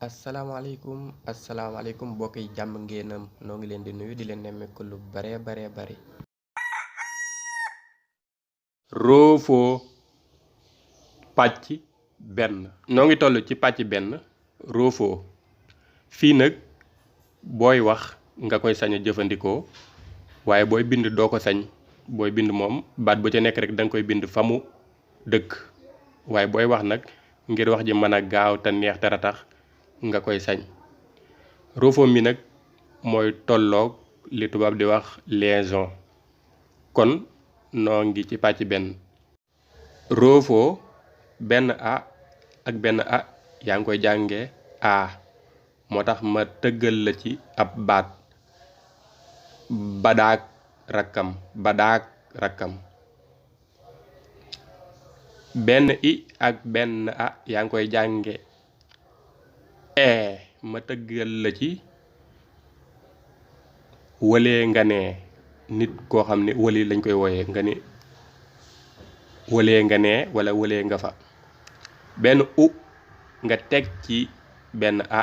asalaamaaleykum mbokk yi jàmm ngeenam noo ngi leen di nuyu di leen nemmeeku lu bare bari. roofoo pàcc benn noo ngi toll ci pàcc benn roofoo fii nag booy wax nga koy sañ a jëfandikoo waaye booy bind doo ko sañ. booy bind moom baat bu ca nekk rek danga koy bind fa mu dëkk waaye booy wax nag ngir wax ji mën a gaaw te neex te ratax nga koy sañ. roofoo mi nag mooy tolloog li tubaab di wax liaison kon noo ngi ci pàcc benn. roofoo benn a ak benn a yaa ngi koy jànge a moo tax ma tëggal la ci ab baat badaak rakkam. benn i ak benn a yaa ngi koy jànge ma tëggal la ci wëlee nga ne nit koo xam ne wëli lañ koy wooyee nga ni wëlee nga ne wala wëlee nga fa. benn u nga teg ci benn a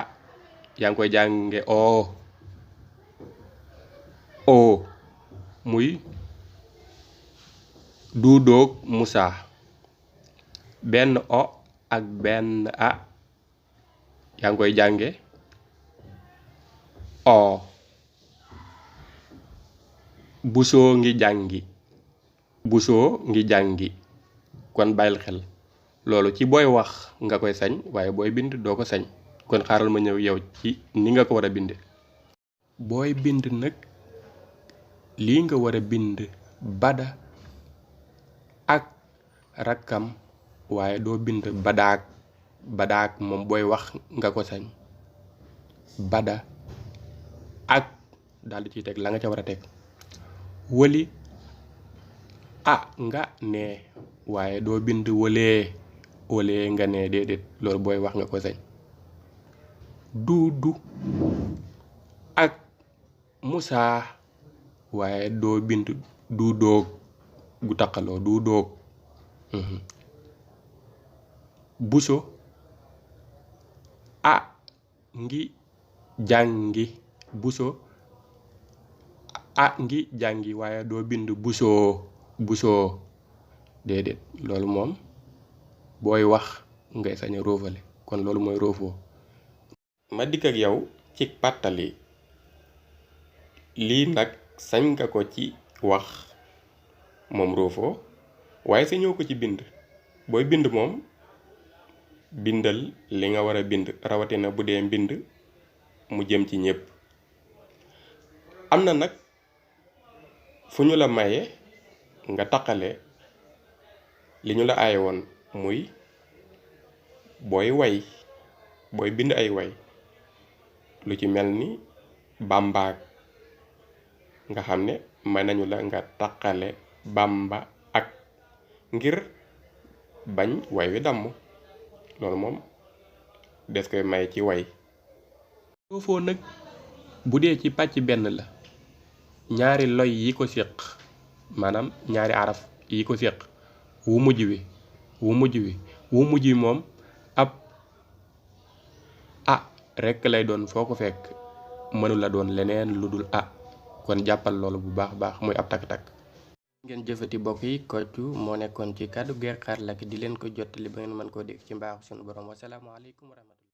yaa ngi koy jànge o muy duudoog Musaa. benn o ak benn a yaa ngi koy jànge o. busoo ngi jàngi kon bàyyil xel loolu ci booy wax nga koy sañ waaye booy bind doo ko sañ kon xaaral ma ñëw yow ci ni nga ko war a binde. booy bind nag lii nga war a bind bada ak rakkam waaye doo bind badaak moom booy wax nga ko sañ. bada ak daldi ciy teg la nga ca war a teg. wëli a nga ne waaye doo bind wëlee nga ne déedéet loolu booy wax nga ko sañ. duudu ak Musaa waaye doo bind duudoog gu taqaloo duudoog. buso a ngi jàngi buso a ngi jàngi waaye doo bind busoo déedéet loolu moom booy wax ngay sañ a roofale kon loolu mooy roofoo. ma dikk ak yow ci pàttali lii nag sañ nga ko ci wax moom roofoo waaye sañoo ko ci bind. booy bind moom bindal li nga war a bind rawatina bu dee mbind mu jëm ci ñépp. am na nag fu ñu la maye nga taqale li ñu la aaye woon muy booy bind ay way lu ci mel ni bàmbaak nga xam ne may nañu la nga taqale bàmba ak ngir bañ way wi damm loolu moom des koy may ci way. roofoo nag bu dee ci pàcc benn la ñaari loy yi ko séq maanaam ñaari araf yi ko séq wu mujj wi moom ab a rekk lay doon foo ko fekk mënula doon leneen lu dul a kon jàppal loolu bu baax muy ab takk-takk. ngeen jëfati bokk yi Kocc moo nekkoon ci kàddu geer xarala di leen ko jottali ba ngeen mën koo dégg ci mbaaxu sunu borom wasalaamaaleykum wa rahmatulah.